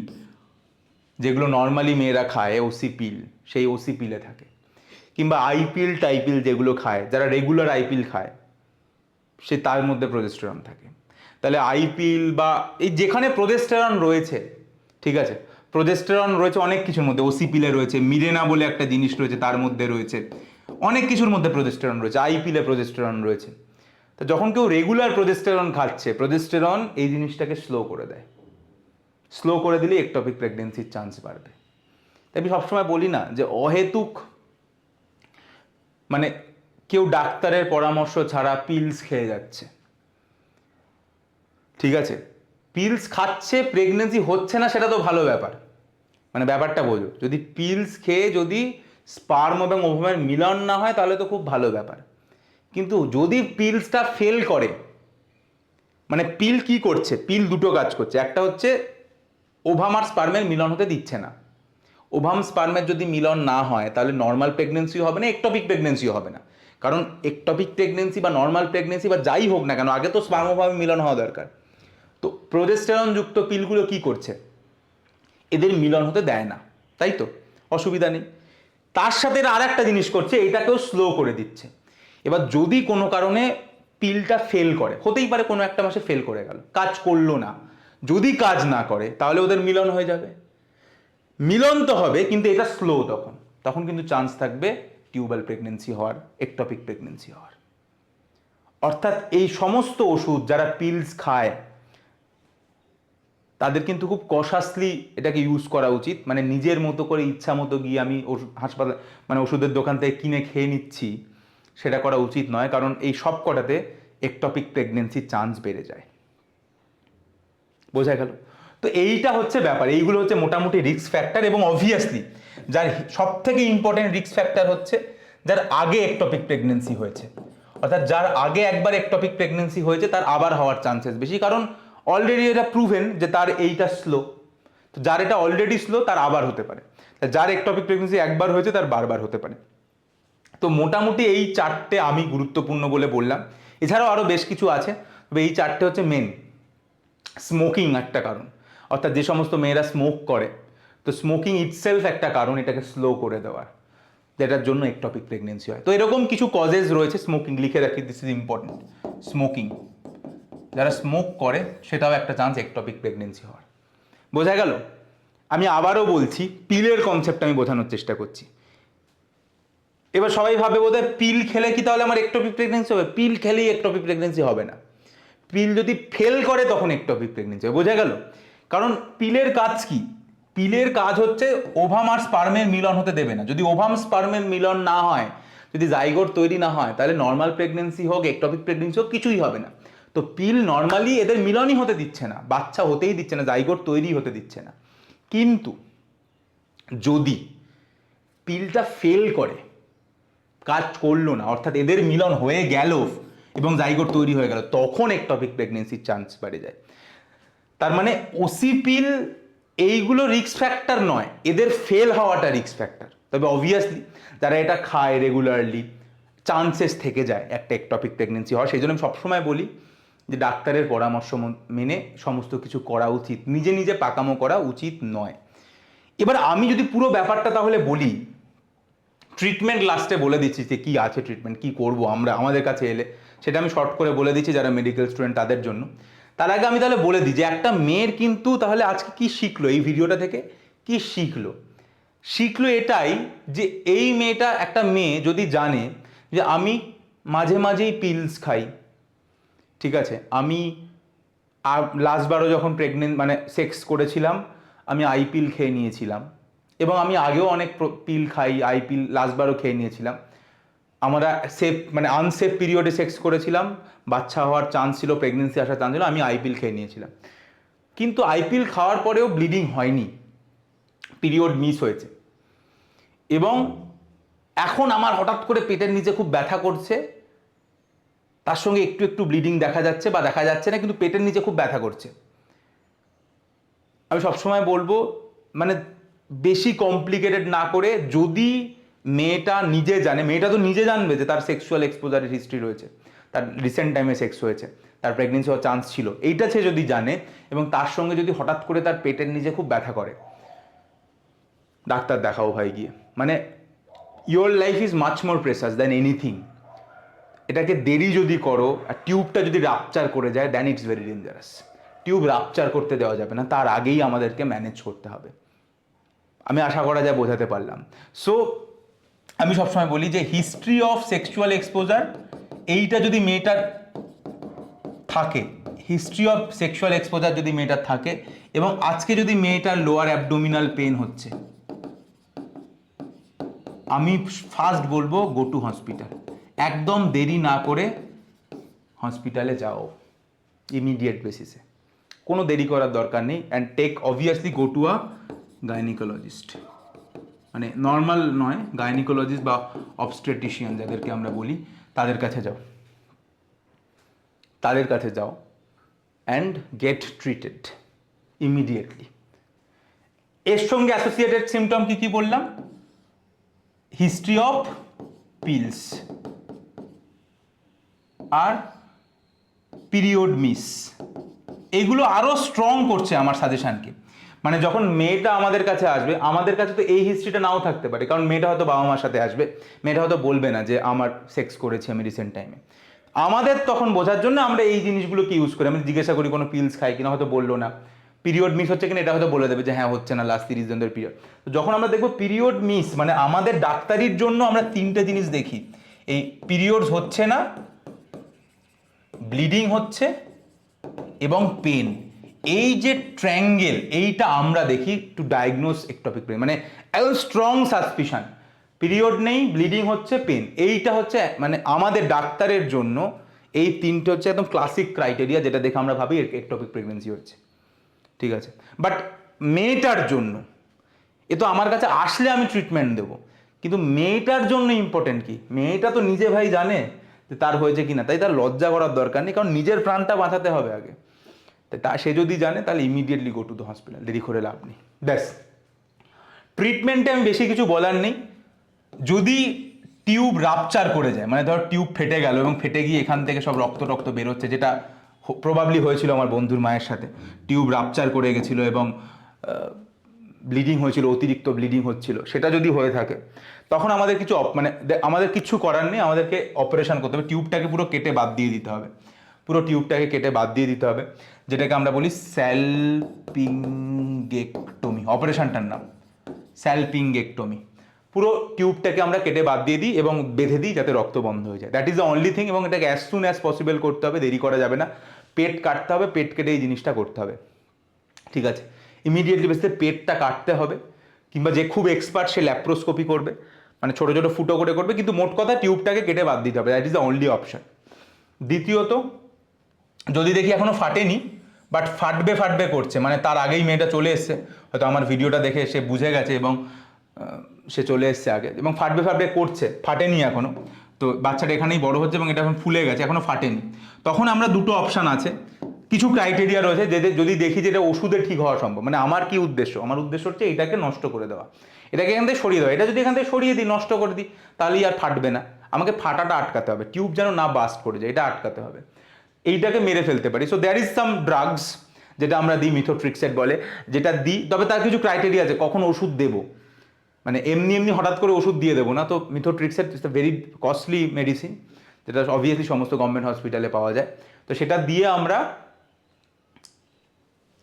যেগুলো নর্মালি মেয়েরা খায়, ওসি পিল, সেই ওসি পিলে থাকে, কিংবা আইপিল টাইপিল যেগুলো খায়, যারা রেগুলার আইপিল খায় সে তার মধ্যে প্রোজেস্টেরন থাকে। তাহলে আইপিল বা এই যেখানে প্রোজেস্টেরন রয়েছে, ঠিক আছে, প্রোজেস্টেরন রয়েছে অনেক কিছুর মধ্যে, ওসি পিলে রয়েছে, মিরেনা বলে একটা জিনিস রয়েছে তার মধ্যে রয়েছে, অনেক কিছুর মধ্যে প্রোজেস্টেরন রয়েছে, আইপিলে প্রোজেস্টেরন রয়েছে। তো যখন কেউ রেগুলার প্রোজেস্টেরন খাচ্ছে, প্রোজেস্টেরন এই জিনিসটাকে স্লো করে দেয়, স্লো করে দিলে একটপিক প্রেগনেন্সির চান্স বাড়বে। তাই আমি সবসময় বলি না যে অহেতুক মানে কেউ ডাক্তারের পরামর্শ ছাড়া পিলস খেয়ে যাচ্ছে, ঠিক আছে, পিলস খাচ্ছে, প্রেগনেন্সি হচ্ছে না সেটা তো ভালো ব্যাপার, মানে ব্যাপারটা বোঝো, যদি পিলস খেয়ে যদি স্পার্ম এবং ওভামের মিলন না হয় তাহলে তো খুব ভালো ব্যাপার। কিন্তু যদি পিলসটা ফেল করে, মানে পিল কি করছে, পিল দুটো কাজ করছে, একটা হচ্ছে ওভাম আর স্পার্মের মিলন হতে দিচ্ছে না, ওভাম স্পার্মের যদি মিলন না হয় তাহলে নর্মাল প্রেগনেন্সিও হবে না, একটপিক প্রেগনেন্সিও হবে না। কারণ একটপিক প্রেগনেন্সি বা নর্মাল প্রেগনেন্সি বা যাই হোক না কেন, আগে তো স্পার্ম ওভামে মিলন হওয়া দরকার। তো প্রোজেস্টেরন যুক্ত পিলগুলো কি করছে, এদের মিলন হতে দেয় না, তাই তো, অসুবিধা নেই। তার সাথে এরা আর একটা জিনিস করছে, এটাকেও স্লো করে দিচ্ছে। এবার যদি কোনো কারণে পিলটা ফেল করে, হতেই পারে কোনো একটা মাসে ফেল করে গেল, কাজ করলো না, যদি কাজ না করে তাহলে ওদের মিলন হয়ে যাবে, মিলন তো হবে কিন্তু এটা স্লো, তখন তখন কিন্তু চান্স থাকবে টিউবাল প্রেগনেন্সি হওয়ার, একটপিক প্রেগনেন্সি হওয়ার। অর্থাৎ এই সমস্ত ওষুধ যারা পিলস খায় তাদের কিন্তু খুব কশাসলি এটাকে ইউজ করা উচিত, মানে নিজের মতো করে ইচ্ছা মতো গিয়ে আমি হাসপাতাল মানে ওষুধের দোকান থেকে কিনে খেয়ে নিচ্ছি, সেটা করা উচিত নয়, কারণ এই সব কটাতে একটপিক প্রেগনেন্সির চান্স বেড়ে যায়। বোঝা গেল? তো এইটা হচ্ছে ব্যাপার, এইগুলো হচ্ছে মোটামুটি রিস্ক ফ্যাক্টর। এবং অবভিয়াসলি যার সব থেকে ইম্পর্টেন্ট রিস্ক ফ্যাক্টর হচ্ছে যার আগে একটপিক প্রেগনেন্সি হয়েছে, অর্থাৎ যার আগে একবার একটপিক প্রেগনেন্সি হয়েছে তার আবার হওয়ার চান্সেস বেশি, কারণ অলরেডি এটা প্রুভেন যে তার এইটা স্লো। তো যার এটা অলরেডি স্লো তার আবার হতে পারে, যার একটপিক প্রেগনেন্সি একবার হয়েছে তার বারবার হতে পারে। তো মোটামুটি এই চারটে আমি গুরুত্বপূর্ণ বলে বললাম, এছাড়াও আরও বেশ কিছু আছে, তবে এই চারটে হচ্ছে মেন। স্মোকিং একটা কারণ, অর্থাৎ যে সমস্ত মেয়েরা স্মোক করে, তো স্মোকিং ইটসেলফ একটা কারণ এটাকে স্লো করে দেওয়ার, যেটার জন্য একটপিক প্রেগনেন্সি হয়। তো এরকম কিছু কজেস রয়েছে, স্মোকিং লিখে রাখি, দিস ইজ ইম্পর্টেন্ট। স্মোকিং, যারা স্মোক করে সেটাও একটা চান্স একটপিক প্রেগনেন্সি হওয়ার। বোঝা গেল? আমি আবারও বলছি, পিলের কনসেপ্ট আমি বোঝানোর চেষ্টা করছি। এবার সবাই ভাবে বোধহয় পিল খেলে কি তাহলে আমার একটপিক প্রেগনেন্সি হবে? পিল খেলেই একটপিক প্রেগনেন্সি হবে না, পিল যদি ফেল করে তখন একটপিক প্রেগনেন্সি হবে। বোঝা গেল? কারণ পিলের কাজ কি? পিলের কাজ হচ্ছে ওভাম আর স্পার্মের মিলন হতে দেবে না। যদি ওভাম স্পার্মের মিলন না হয়, যদি জাইগোট তৈরি না হয়, তাহলে নর্মাল প্রেগনেন্সি হোক, একটপিক প্রেগনেন্সি হোক, কিছুই হবে না। তো পিল নর্মালি এদের মিলনই হতে দিচ্ছে না, বাচ্চা হতেই দিচ্ছে না, জাইগোট তৈরি হতে দিচ্ছে না। কিন্তু যদি পিলটা ফেল করে, কাজ করলো না, অর্থাৎ এদের মিলন হয়ে গেল এবং জাইগোট তৈরি হয়ে গেল, তখন একটপিক প্রেগনেন্সির চান্স বেড়ে যায়। তার মানে ওসি পিল এইগুলো রিস্ক ফ্যাক্টর নয়, এদের ফেল হওয়াটা রিস্ক ফ্যাক্টর। তবে অবভিয়াসলি যারা এটা খায় রেগুলারলি, চান্সেস থেকে যায় একটা একটপিক প্রেগনেন্সি হওয়ার। সেই জন্য আমি সবসময় বলি যে ডাক্তারের পরামর্শ মেনে সমস্ত কিছু করা উচিত, নিজে নিজে পাকামো করা উচিত নয়। এবার আমি যদি পুরো ব্যাপারটা তাহলে বলি, ট্রিটমেন্ট লাস্টে বলে দিচ্ছি যে কী আছে ট্রিটমেন্ট, কী করবো আমরা আমাদের কাছে এলে, সেটা আমি শর্ট করে বলে দিচ্ছি যারা মেডিকেল স্টুডেন্ট তাদের জন্য। তার আগে আমি তাহলে বলে দিই যে একটা মেয়ের কিন্তু তাহলে আজকে কি শিখলো এই ভিডিওটা থেকে, কি শিখলো? শিখলো এটাই যে এই মেয়েটা, একটা মেয়ে যদি জানে যে আমি মাঝে মাঝেই পিলস খাই, ঠিক আছে, আমি লাস্টবারও যখন প্রেগনেন্ট মানে সেক্স করেছিলাম আমি আই পিল খেয়ে নিয়েছিলাম, এবং আমি আগেও অনেক পিল খাই, আই পিল লাস্টবারও খেয়ে নিয়েছিলাম, আমরা সেফ মানে আনসেফ পিরিয়ডে সেক্স করেছিলাম, বাচ্চা হওয়ার চান্স ছিল, প্রেগনেন্সি আসার চান্স ছিল, আমি আইপিল খেয়ে নিয়েছিলাম, কিন্তু আইপিল খাওয়ার পরেও ব্লিডিং হয়নি, পিরিয়ড মিস হয়েছে, এবং এখন আমার হঠাৎ করে পেটের নিচে খুব ব্যথা করছে, তার সঙ্গে একটু একটু ব্লিডিং দেখা যাচ্ছে বা দেখা যাচ্ছে না, কিন্তু পেটের নিচে খুব ব্যথা করছে। আমি সবসময় বলবো মানে বেশি কমপ্লিকেটেড না করে, যদি মেয়েটা নিজে জানে, মেয়েটা তো নিজে জানবে যে তার সেক্সুয়াল এক্সপোজারের হিস্ট্রি রয়েছে, তার রিসেন্ট টাইমে সেক্স হয়েছে, তার প্রেগনেন্সি হওয়ার চান্স ছিল, এইটা সে যদি জানে এবং তার সঙ্গে যদি হঠাৎ করে তার পেটের নিচে খুব ব্যথা করে, ডাক্তার দেখাও ভাই গিয়ে। মানে your life is much more precious than anything. এটাকে দেরি যদি করো আর টিউবটা যদি রাপচার করে যায়, than it's very dangerous. Tube rupture করতে দেওয়া যাবে না, তার আগেই আমাদেরকে ম্যানেজ করতে হবে। আমি আশা করা যায় বোঝাতে পারলাম। সো আমি সবসময় বলি যে হিস্ট্রি অফ সেক্সুয়াল এক্সপোজার এইটা যদি মেয়েটার থাকে, হিস্ট্রি অফ সেক্সুয়াল এক্সপোজার যদি মেয়েটার থাকে, এবং আজকে যদি মেয়েটার লোয়ার অ্যাবডোমিনাল পেন হচ্ছে, আমি ফার্স্ট বলবো গো টু হসপিটাল। একদম দেরি না করে হসপিটালে যাও ইমিডিয়েট বেসিসে, কোনো দেরি করার দরকার নেই। And take obviously go to a gynaecologist, মানে নর্মাল নয়, গাইনিকোলজিস্ট বা অবস্টেট্রিশিয়ান যাদেরকে আমরা বলি, তাদের কাছে যাও, তাদের কাছে যাও অ্যান্ড গেট ট্রিটেড ইমিডিয়েটলি। এর সঙ্গে অ্যাসোসিয়েটেড সিমটম কি কি বললাম? হিস্ট্রি অফ পিলস আর পিরিয়ড মিস, এগুলো আরও স্ট্রং করছে আমার সাজেশানকে। মানে যখন মেয়েটা আমাদের কাছে আসবে, আমাদের কাছে তো এই হিস্ট্রিটা নাও থাকতে পারে, কারণ মেয়েটা হয়তো বাবা মার সাথে আসবে, মেয়েটা হয়তো বলবে না যে আমার সেক্স করেছি আমি রিসেন্ট টাইমে। আমাদের তখন বোঝার জন্য আমরা এই জিনিসগুলোকে ইউজ করি, আমি জিজ্ঞাসা করি কোনো পিলস খাই কিনা, হয়তো বললো না। পিরিয়ড মিস হচ্ছে কিনা এটা হয়তো বলে দেবে যে হ্যাঁ হচ্ছে না, লাস্ট 30 দিন ধরে পিরিয়ড। তো যখন আমরা দেখবো পিরিয়ড মিস, মানে আমাদের ডাক্তারির জন্য আমরা 3টে জিনিস দেখি, এই পিরিয়ডস হচ্ছে না, ব্লিডিং হচ্ছে এবং পেন। এই যে ট্রায়াঙ্গেল, এইটা আমরা দেখি টু ডায়াগনোস একটপিক পেন, মানে একদম স্ট্রং সাসপিশন, পিরিয়ড নেই, ব্লিডিং হচ্ছে, পেন, এইটা হচ্ছে মানে আমাদের ডাক্তারের জন্য এই 3টে হচ্ছে একদম ক্লাসিক ক্রাইটেরিয়া, যেটা দেখে আমরা ভাবি একটপিক প্রেগনেন্সি হচ্ছে। ঠিক আছে, বাট মেয়েটার জন্য এ তো আমার কাছে আসলে আমি ট্রিটমেন্ট দেবো, কিন্তু মেয়েটার জন্য ইম্পর্টেন্ট কি, মেয়েটা তো নিজে ভাই জানে যে তার হয়েছে কিনা, তাই তার লজ্জা করার দরকার নেই, কারণ নিজের প্রাণটা বাঁচাতে হবে আগে। তা সে যদি জানে তাহলে immediately go to the hospital, দেরি করে লাভ নেই। ব্যাস, ট্রিটমেন্টে আমি বেশি কিছু বলার নেই। যদি টিউব রাপচার করে যায়, মানে ধর টিউব ফেটে গেল এবং ফেটে গিয়ে এখান থেকে সব রক্ত টক্ত বেরোচ্ছে, যেটা প্রবাবলি হয়েছিল আমার বন্ধুর মায়ের সাথে, টিউব রাপচার করে গেছিলো এবং ব্লিডিং হয়েছিল, অতিরিক্ত ব্লিডিং হচ্ছিল, সেটা যদি হয়ে থাকে তখন আমাদের কিছু মানে আমাদের কিছু করার নেই, আমাদেরকে অপারেশন করতে হবে, টিউবটাকে পুরো কেটে বাদ দিয়ে দিতে হবে, পুরো টিউবটাকে কেটে বাদ দিয়ে দিতে হবে, যেটাকে আমরা বলি স্যালপিঙ্গেক্টমি, অপারেশনটার নাম স্যালপিঙ্গেক্টমি। পুরো টিউবটাকে আমরা কেটে বাদ দিয়ে দিই এবং বেঁধে দিই যাতে রক্ত বন্ধ হয়ে যায়, that is the only thing. এবং এটাকে অ্যাজ সুন অ্যাজ পসিবল করতে হবে, দেরি করা যাবে না। পেট কাটতে হবে, পেট কেটে এই জিনিসটা করতে হবে। ঠিক আছে, ইমিডিয়েটলি বেসিসে পেটটা কাটতে হবে, কিংবা যে খুব এক্সপার্ট সে ল্যাপ্রোস্কোপি করবে, মানে ছোটো ছোটো ফুটো করে করবে, কিন্তু মোট কথা টিউবটাকে কেটে বাদ দিতে হবে, that is the only option. দ্বিতীয়ত, যদি দেখি এখনও ফাটেনি বাট ফাটবে ফাটবে করছে, মানে তার আগেই মেয়েটা চলে এসছে, হয়তো আমার ভিডিওটা দেখে সে বুঝে গেছে এবং সে চলে এসছে আগে, এবং ফাটবে ফাটবে করছে, ফাটেনি এখনও, তো বাচ্চাটা এখানেই বড় হচ্ছে এবং এটা এখন ফুলে গেছে, এখনও ফাটেনি, তখন আমরা দুটো অপশান আছে, কিছু ক্রাইটেরিয়া রয়েছে, যদি দেখি যে এটা ওষুধে ঠিক হওয়া সম্ভব। মানে আমার কি উদ্দেশ্য, আমার উদ্দেশ্য হচ্ছে এটাকে নষ্ট করে দেওয়া, এটাকে এখান থেকে সরিয়ে দেওয়া। এটা যদি এখান থেকে সরিয়ে দিই, নষ্ট করে দিই, তাহলেই আর ফাটবে না, আমাকে ফাটাটা আটকাতে হবে, টিউব যেন না বাস্ট করে যায়, এটা আটকাতে হবে, এইটাকে মেরে ফেলতে পারি। So there is some drugs যেটা আমরা দিই, মিথোট্রিক্সেট বলে, যেটা দিই, তবে তার কিছু ক্রাইটেরিয়া আছে, কখন ওষুধ দেবো, মানে এমনি এমনি হঠাৎ করে ওষুধ দিয়ে দেবো না। তো methotrexate is a very costly medicine, যেটা অবভিয়াসলি সমস্ত গভর্নমেন্ট হসপিটালে পাওয়া যায়, তো সেটা দিয়ে আমরা,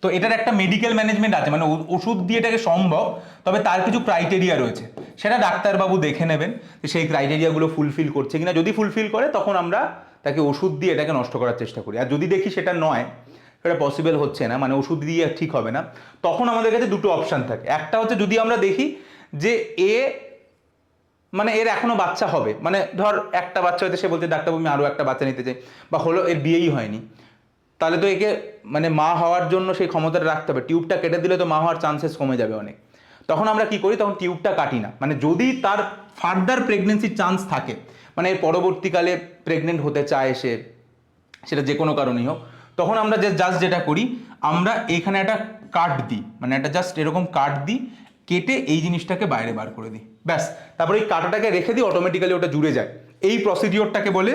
তো এটার একটা মেডিকেল ম্যানেজমেন্ট আছে, মানে ওষুধ দিয়ে এটাকে সম্ভব, তবে তার কিছু ক্রাইটেরিয়া রয়েছে, সেটা ডাক্তারবাবু দেখে নেবেন যে সেই ক্রাইটেরিয়াগুলো ফুলফিল করছে কিনা। যদি ফুলফিল করে তখন আমরা তাকে ওষুধ দিয়ে এটাকে নষ্ট করার চেষ্টা করি, আর যদি দেখি সেটা নয়, সেটা পসিবল হচ্ছে না, মানে ওষুধ দিয়ে ঠিক হবে না, তখন আমাদের কাছে দুটো অপশান থাকে। একটা হচ্ছে যদি আমরা দেখি যে মানে এর এখনো বাচ্চা হবে, মানে ধর একটা বাচ্চা হয়তো সে বলছে ডাক্তারবাবু আমি আরও একটা বাচ্চা নিতে চাই, বা হলো এর বিয়েই হয়নি, তাহলে তো একে মানে মা হওয়ার জন্য সেই ক্ষমতাটা রাখতে হবে, টিউবটা কেটে দিলে তো মা হওয়ার চান্সেস কমে যাবে অনেক। তখন আমরা কি করি, তখন টিউবটা কাটি না, মানে যদি তার ফার্দার প্রেগনেন্সির চান্স থাকে, মানে এর পরবর্তীকালে প্রেগনেন্ট হতে চায় সে, সেটা যে কোনো কারণেই হোক, তখন আমরা জাস্ট যেটা করি, আমরা এখানে একটা কাট দিই, মানে একটা জাস্ট এরকম কাট দিই, কেটে এই জিনিসটাকে বাইরে বার করে দিই, ব্যাস, তারপরে এই কাঁটাটাকে রেখে দিই, অটোমেটিক্যালি ওটা জুড়ে যায়। এই প্রসিডিওরটাকে বলে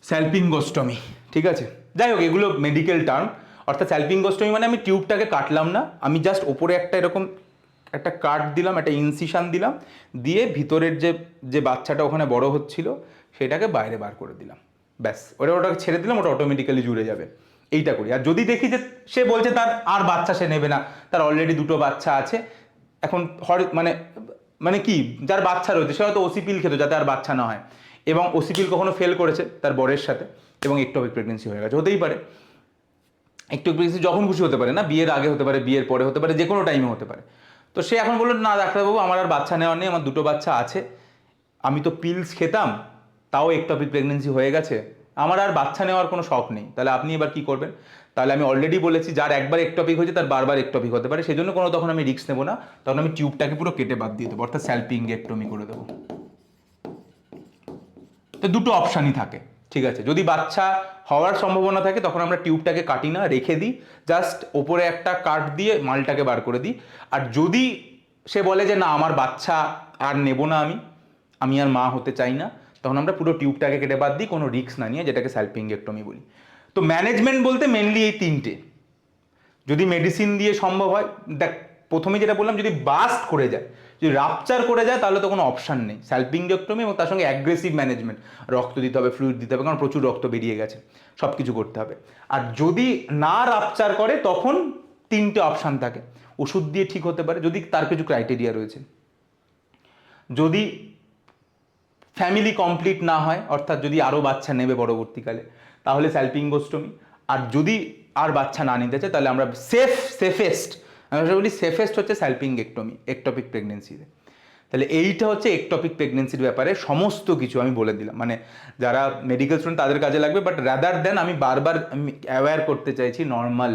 স্যালপিঙ্গোস্টমি, ঠিক আছে? যাই হোক, এগুলো মেডিকেল টার্ম। অর্থাৎ স্যালপিঙ্গোস্টমি মানে আমি টিউবটাকে কাটলাম না, আমি জাস্ট ওপরে একটা এরকম একটা কাট দিলাম, একটা ইনসিশন দিলাম, দিয়ে ভিতরের যে যে বাচ্চাটা ওখানে বড় হচ্ছিল সেটাকে বাইরে বার করে দিলাম, ব্যাস। ওটাকে ছেড়ে দিলাম, ওটা অটোমেটিক্যালি জুড়ে যাবে। এইটা করি। আর যদি দেখি যে সে বলছে তার আর বাচ্চা সে নেবে না, তার অলরেডি 2টো বাচ্চা আছে, এখন মানে মানে কি, যার বাচ্চা রয়েছে সে হয়তো ওসিপিল খেত যাতে আর বাচ্চা না হয়, এবং ওসিপিল কখনো ফেল করেছে তার বরের সাথে, এবং একটপিক প্রেগনেন্সি হয়ে গেছে, হতেই পারে। একটপিক প্রেগনেন্সি যখন খুশি হতে পারে, না বিয়ের আগে হতে পারে, বিয়ের পরে হতে পারে, যে কোনো টাইমে হতে পারে। তো সে এখন বললো, না ডাক্তারবাবু আমার আর বাচ্চা নেওয়ার নেই, আমার 2টো বাচ্চা আছে, আমি তো পিলস খেতাম, তাও একটপিক প্রেগনেন্সি হয়ে গেছে, আমার আর বাচ্চা নেওয়ার কোনো শখ নেই, তাহলে আপনি এবার কি করবেন? তাহলে আমি অলরেডি বলেছি, যার একবার একটপিক হয়েছে তার বারবার একটপিক হতে পারে, সেই জন্য কোনো তখন আমি রিস্ক নেবো না, তখন আমি টিউবটাকে পুরো কেটে বাদ দিয়ে দেবো, অর্থাৎ স্যালপিঙ্গেক্টমি করে দেবো। তো 2টো অপশানই থাকে, ঠিক আছে? যদি বাচ্চা হওয়ার সম্ভাবনা থাকে তখন আমরা টিউবটাকে কাটি না, রেখে দিই, জাস্ট ওপরে একটা কাট দিয়ে মালটাকে বার করে দিই। আর যদি সে বলে যে না আমার বাচ্চা আর নেব না, আমি আর মা হতে চাই না, তখন আমরা পুরো টিউবটাকে কেটে বাদ দিই, কোনো রিস্ক না নিয়ে, যেটাকে স্যালপিঙ্গেক্টমি বলি। তো ম্যানেজমেন্ট বলতে মেনলি এই 3টে। যদি মেডিসিন দিয়ে সম্ভব হয়, দেখ প্রথমে যেটা বললাম, যদি বাস্ট করে যায়, যদি রাপচার করে যায়, তাহলে তো কোনো অপশান নেই, স্যালপিঙ্গেক্টমি, এবং তার সঙ্গে অ্যাগ্রেসিভ ম্যানেজমেন্ট, রক্ত দিতে হবে, ফ্লুইড দিতে হবে, কারণ প্রচুর রক্ত বেরিয়ে গেছে, সব কিছু করতে হবে। আর যদি না রাপচার করে, তখন 3টে অপশান থাকে, ওষুধ দিয়ে ঠিক হতে পারে যদি তার কিছু ক্রাইটেরিয়া রয়েছে, যদি ফ্যামিলি কমপ্লিট না হয়, অর্থাৎ যদি আরও বাচ্চা নেবে পরবর্তীকালে, তাহলে স্যালপিঙ্গোস্টমি। আর যদি আর বাচ্চা না নিতে চায়, তাহলে আমরা সেফেস্ট, আমি বলি সেফেস্ট হচ্ছে স্যালপিঙ্গেক্টমি একটপিক প্রেগনেন্সিতে। তাহলে এইটা হচ্ছে একটপিক প্রেগনেন্সির ব্যাপারে সমস্ত কিছু আমি বলে দিলাম। মানে যারা মেডিকেল স্টুডেন্ট তাদের কাজে লাগবে, বাট রাদার দেন আমি বারবার আমি অ্যাওয়্যার করতে চাইছি নর্মাল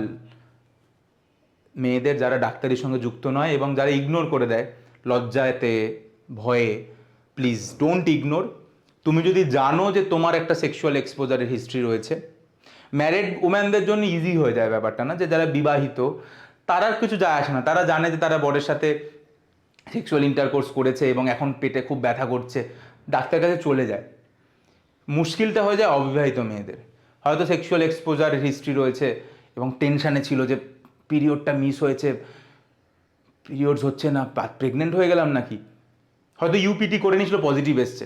মেয়েদের, যারা ডাক্তারির সঙ্গে যুক্ত নয় এবং যারা ইগনোর করে দেয় লজ্জাতে, ভয়ে, প্লিজ ডোন্ট ইগনোর। তুমি যদি জানো যে তোমার একটা সেক্সুয়াল এক্সপোজারের হিস্ট্রি রয়েছে, ম্যারিড উম্যানদের জন্য ইজি হয়ে যায় ব্যাপারটা, না যে যারা বিবাহিত তারা কিছু যায় আসে না, তারা জানে যে তারা বরের সাথে সেক্সুয়াল ইন্টারকোর্স করেছে এবং এখন পেটে খুব ব্যথা করছে, ডাক্তারের কাছে চলে যায়। মুশকিলটা হয়ে যায় অবিবাহিত মেয়েদের, হয়তো সেক্সুয়াল এক্সপোজারের হিস্ট্রি রয়েছে এবং টেনশানে ছিল যে পিরিয়ডটা মিস হয়েছে, পিরিয়ডস হচ্ছে না, প্রেগনেন্ট হয়ে গেলাম নাকি, হয়তো ইউপিটি করে নিয়েছিল, পজিটিভ এসছে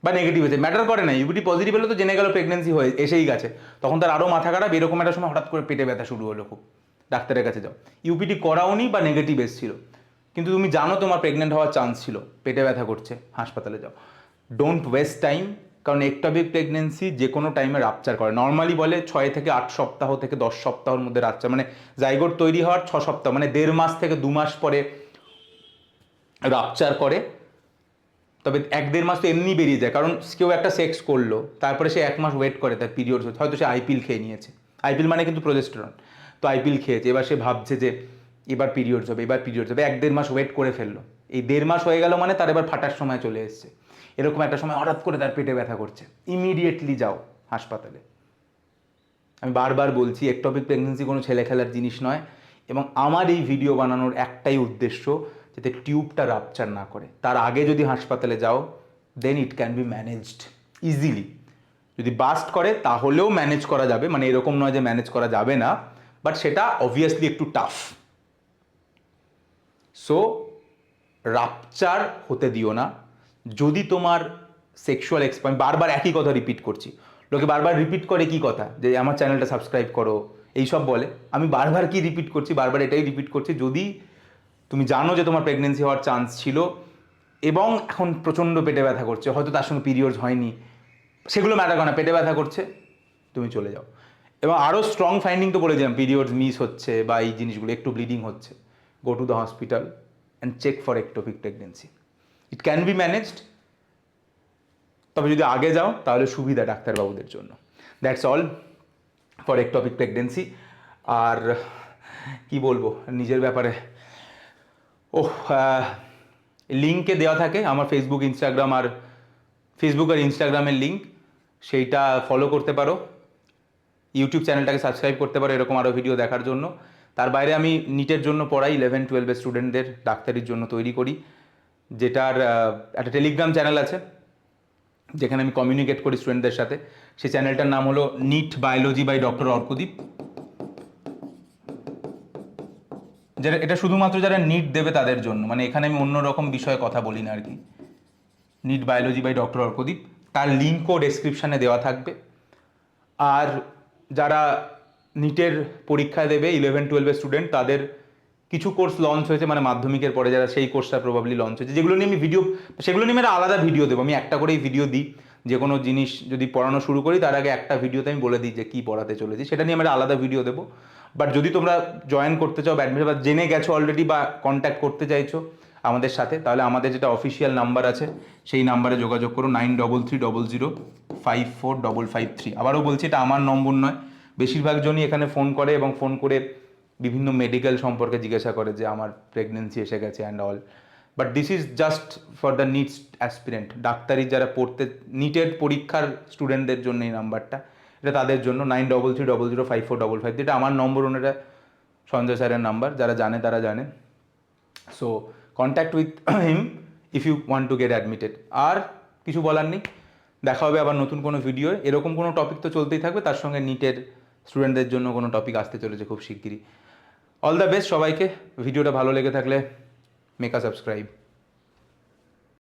বা নেগেটিভ এসেছে, ম্যাটার করে না, ইউপিটি পজিটিভ এলো তো জেনে গেল প্রেগনেন্সি হয়ে এসেই গেছে, তখন তার আরও মাথা খারাপ, এরকম একটা সময় হঠাৎ করে পেটে ব্যথা শুরু হলো খুব, ডাক্তারের কাছে যাও, ইউপিটি করাওনি বা নেগেটিভ এসেছিল, কিন্তু তুমি জানো তোমার প্রেগনেন্ট হওয়ার চান্স ছিল, পেটে ব্যথা করছে, হাসপাতালে যাও। ডোন্ট ওয়েস্ট টাইম, কারণ একটপিক প্রেগনেন্সি যে কোনো টাইমে রাপচার করে, নর্মালি বলে 6 থেকে 8 সপ্তাহ থেকে 10 সপ্তাহের মধ্যে রাপচার, মানে জাইগোট তৈরি হওয়ার 6 সপ্তাহ, মানে 1.5 মাস থেকে 2 মাস পরে রাপচার করে। তবে 1-1.5 মাস তো এমনি বেরিয়ে যায়, কারণ কেউ একটা সেক্স করলো, তারপরে সে 1 মাস ওয়েট করে তার পিরিয়ডস হচ্ছে, হয়তো সে আইপিল খেয়ে নিয়েছে, আইপিল মানে কিন্তু প্রোজেস্টেরন, তো আইপিল খেয়েছে, এবার সে ভাবছে যে এবার পিরিয়ডস হবে, এবার পিরিয়ডস হবে, 1-1.5 মাস ওয়েট করে ফেললো, এই 1.5 মাস হয়ে গেল মানে তার এবার ফাটার সময় চলে এসছে, এরকম একটা সময় হঠাৎ করে তার পেটে ব্যথা করছে, ইমিডিয়েটলি যাও হাসপাতালে। আমি বারবার বলছি, একটপিক প্রেগনেন্সি কোনো ছেলে খেলার জিনিস নয়, এবং আমার এই ভিডিও বানানোর একটাই উদ্দেশ্য, যাতে টিউবটা রাপচার না করে। তার আগে যদি হাসপাতালে যাও, then it can be managed easily. যদি বাস্ট করে তাহলেও ম্যানেজ করা যাবে, মানে এরকম নয় যে ম্যানেজ করা যাবে না, বাট সেটা অবভিয়াসলি একটু টাফ। সো রাপচার হতে দিও না। যদি তোমার সেক্সুয়াল আমি বারবার একই কথা রিপিট করছি, লোকে বারবার রিপিট করে কি কথা, যে আমার চ্যানেলটা সাবস্ক্রাইব করো, এইসব বলে, আমি বারবার কি রিপিট করছি, বারবার এটাই রিপিট করছি, যদি তুমি জানো যে তোমার প্রেগনেন্সি হওয়ার চান্স ছিল এবং এখন প্রচণ্ড পেটে ব্যথা করছে, হয়তো তার সঙ্গে পিরিয়ডস হয়নি, সেগুলো ম্যাটার করে না, পেটে ব্যথা করছে, তুমি চলে যাও। এবং আরও স্ট্রং ফাইন্ডিং তো বলেছিলাম, পিরিয়ডস মিস হচ্ছে বা এই জিনিসগুলো, একটু ব্লিডিং হচ্ছে, go to the hospital and check for ectopic pregnancy, it can be managed. তবে যদি আগে যাও তাহলে সুবিধা ডাক্তারবাবুদের জন্য। That's all for ectopic pregnancy. আর কি বলবো নিজের ব্যাপারে, লিঙ্কে দেওয়া থাকে আমার ফেসবুক আর ইনস্টাগ্রামের লিঙ্ক, সেইটা ফলো করতে পারো, ইউটিউব চ্যানেলটাকে সাবস্ক্রাইব করতে পারো এরকম আরও ভিডিও দেখার জন্য। তার বাইরে আমি নিটের জন্য পড়াই 11-12 স্টুডেন্টদের ডাক্তারির জন্য তৈরি করি, যেটার একটা টেলিগ্রাম চ্যানেল আছে যেখানে আমি কমিউনিকেট করি স্টুডেন্টদের সাথে। সেই চ্যানেলটার নাম হলো NEET biology by doctor Arkadeep. যেটা এটা শুধুমাত্র যারা নিট দেবে তাদের জন্য, মানে এখানে আমি অন্য রকম বিষয়ে কথা বলি না আর কি। NEET biology by doctor Arkadeep, তার লিঙ্কও ডেসক্রিপশানে দেওয়া থাকবে। আর যারা নিটের পরীক্ষা দেবে 11-12 স্টুডেন্ট, তাদের কিছু কোর্স লঞ্চ হয়েছে, মানে মাধ্যমিকের পরে যারা, সেই কোর্সটা প্রবাবলি লঞ্চ হয়েছে, যেগুলো নিয়ে আমি ভিডিও, সেগুলো নিয়ে আমি একটা আলাদা ভিডিও দেবো। আমি একটা করেই ভিডিও দিই, যে কোনো জিনিস যদি পড়ানো শুরু করি তার আগে একটা ভিডিওতে আমি বলে দিই যে কী পড়াতে চলেছি, সেটা নিয়ে আমরা আলাদা ভিডিও দেবো। বাট যদি তোমরা জয়েন করতে চাও অ্যাডমিশন, বা জেনে গেছো অলরেডি বা কন্ট্যাক্ট করতে চাইছো আমাদের সাথে, তাহলে আমাদের যেটা অফিসিয়াল নাম্বার আছে সেই নাম্বারে যোগাযোগ করো, 9330054553। আবারও বলছি, এটা আমার নম্বর নয়। বেশিরভাগ জনই এখানে ফোন করে এবং ফোন করে বিভিন্ন মেডিকেল সম্পর্কে জিজ্ঞাসা করে যে আমার প্রেগনেন্সি এসে গেছে and all. But this is just for the nits aspirant, ডাক্তারি যারা পড়তে, নিটের পরীক্ষার স্টুডেন্টদের জন্য এই নাম্বারটা, এটা তাদের জন্য। 9330054553, এটা আমার নম্বর, এটা সঞ্জয় স্যারের নাম্বার। যারা জানে তারা জানে। So contact with him if you want to get admitted. আর কিছু বলার নেই, দেখা হবে আবার নতুন কোনো ভিডিও। এরকম কোনো টপিক তো চলতেই থাকবে, তার সঙ্গে নিটের স্টুডেন্টদের জন্য কোনো টপিক আসতে চলেছে খুব শিগগিরই। অল দ্য বেস্ট সবাইকে। ভিডিওটা ভালো লেগে থাকলে মেক আ সাবস্ক্রাইব।